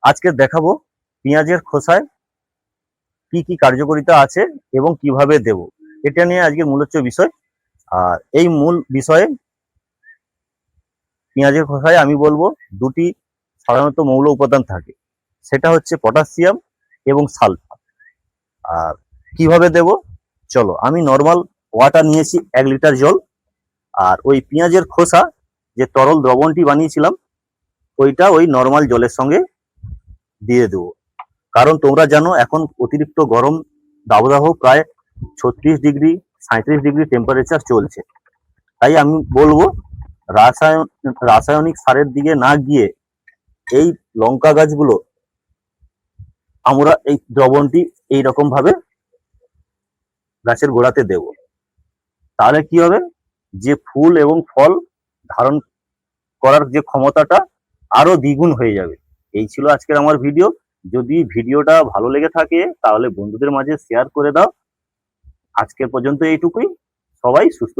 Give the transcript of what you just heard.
আজকে দেখাবো পেঁয়াজের খোসায় কি কি কার্যকারিতা আছে এবং কিভাবে দেব, এটা নিয়ে আজকে মূলোচ্চ বিষয়। আর এই মূল বিষয়ে পেঁয়াজের খোসায় আমি বলবো দুটি সাধারণত মৌল উপাদান থাকে, সেটা হচ্ছে পটাশিয়াম এবং সালফার। আর কিভাবে দেব, চলো আমি নর্মাল ওয়াটার নিয়েছি 1 লিটার জল, আর ওই পেঁয়াজের খোসা যে তরল দ্রবণটি বানিয়েছিলাম ওইটা ওই নর্মাল জলের সঙ্গে দিয়ে দেবো। কারণ তোমরা জানো এখন অতিরিক্ত গরম দাবদাহ, প্রায় 36 ডিগ্রি 37 ডিগ্রি টেম্পারেচার চলছে। তাই আমি বলবো রাসায়নিক সারের দিকে না গিয়ে এই লঙ্কা গাছগুলো আমরা এই দ্রবণটি এইরকম ভাবে গাছের গোড়াতে দেব। তাহলে কি হবে, যে ফুল এবং ফল ধারণ করার যে ক্ষমতাটা আরো দ্বিগুণ হয়ে যাবে। এই ছিল আজকের আমার ভিডিও। যদি ভিডিওটা ভালো লেগে থাকে তাহলে বন্ধুদের মাঝে শেয়ার করে দাও। আজকের পর্যন্ত এইটুকুই। সবাই সুস্থ